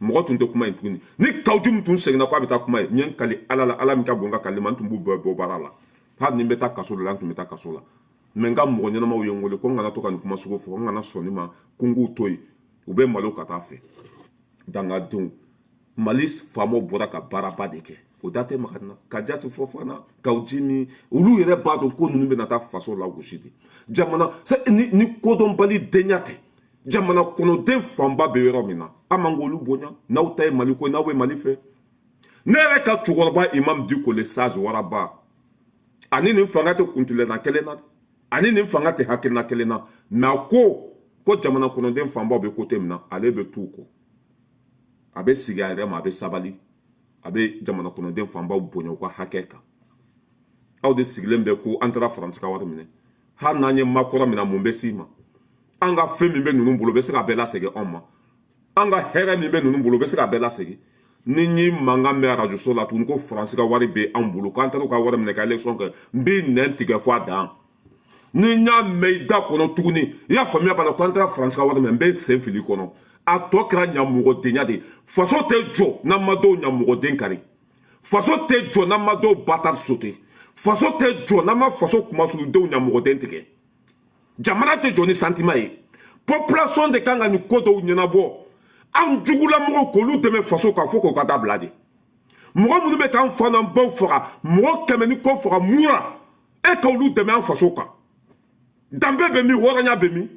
mɔgɔ tun tɛ kuma yen tuguni ni Kawujimi tun seginna k'a bɛ taa kuma ye n ye n kali Ala la Ala min ka bon n ka kali ma n tun b'u bɛɛ bɔ baara la hali ni n bɛ taa kaso la n tun bɛ taa kaso la mais n ka mɔgɔ ɲɛnamaw ye n wele ko n kana to ka nin kuma sugu fɔ n kana sɔn nin ma ko n k'u to yen u bɛ malo ka taa fɛ dangadenw Mali faamaw bɔra ka baaraba de kɛ o da tɛ maga n na Kadiati Fofana Kawujimi olu yɛrɛ b'a dɔn ko ninnu bɛna taa faso lagosi de jamana ni kodɔnbali denya tɛ jamana kɔnɔden fanba bɛ yɔrɔ min na an man k'olu bonya n'aw ta ye Mali ko n'aw bɛ Mali fɛ ne yɛrɛ ka cɛkɔrɔba Imam Diko le Sage Waraba ani nin fanga tɛ kuntilenna kelen na ani nin fanga tɛ hakilina kelen na mais a ko jamana kɔnɔden fanbaw bɛ côté min na ale bɛ t'u kɔ a bɛ sigi a yɛrɛ ma a bɛ sabali a bɛ jamana kɔnɔden fanbaw bonya u ka hakɛ kan aw de sigilen bɛ ko an taara faransi ka wari minɛ hali n'an ye makɔrɔ min na mun bɛ s'i ma an ka fɛn min bɛ ninnu bolo u bɛ se ka bɛɛ lasegin anw ma an ka hɛrɛ min bɛ ninnu bolo u bɛ se ka bɛɛ lasegin ni n ye mankan mɛn arajoso la tuguni ko faransi ka wari bɛ an bolo k'an taara u ka wari minɛ ka élection kɛ n bɛ nɛn tigɛ fɔ a dan ni n y'a mɛn i da kɔnɔ tuguni i y'a faamuya b'a la ko an taara faransi ka wari minɛ n bɛ sen fili kɔnɔ a tɔ kɛra ɲamɔgɔdenya de ye faso tɛ jɔ n'an ma dɔw ɲamɔgɔden kari faso tɛ jɔ n'an ma dɔw batari sote faso tɛ jɔ n'an ma faso kumasudenw ɲamɔgɔden tigɛ jamana tɛ jɔ ni sentiment ye population de kan ka nin ko dɔw ɲɛnabɔ an jugulamɔgɔw k'olu dɛmɛ faso kan fo k'o ka dabila de mɔgɔ minnu bɛ k'an fa n'an baw faga mɔgɔ 100 ni kɔ faga mura e k'olu dɛmɛ an faso kan danbe bɛ min hɔrɔnya bɛ min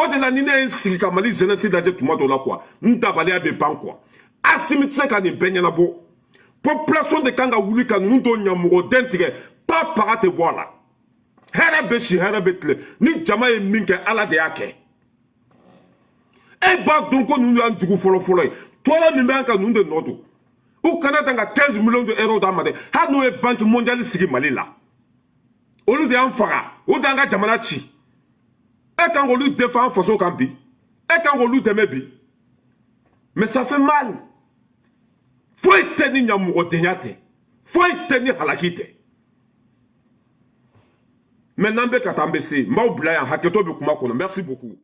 O de la ni ne ye n sigi ka Mali jeunesse lajɛ tuma dɔ la quoi n dabaliya bɛ ban quoi Assimi tɛ se ka nin bɛɛ ɲɛnabɔ population de kan ka wuli ka ninnu to ɲamɔgɔden tigɛ pa paga tɛ bɔ a la hɛrɛ bɛ si hɛrɛ bɛ tile ni jama ye min kɛ Ala de y'a kɛ e b'a dɔn ko ninnu y'an jugu fɔlɔ-fɔlɔ ye tɔɔrɔ min bɛ an kan ninnu de nɔ don u kana dan ka 15 millions de euros d'a ma dɛ hali n'o ye banque mondiale sigi Mali la olu de y'an faga olu de y'an ka jamana ci e kan k'olu défend an faso kan bi e kan k'olu dɛmɛ bi mais ça fait mal foyi tɛ ni ɲamɔgɔdenya tɛ foyi tɛ ni halaki tɛ mais n'an bɛ ka taa an bɛ se n b'aw bila yan hakɛto bɛ kuma kɔnɔ merci beaucoup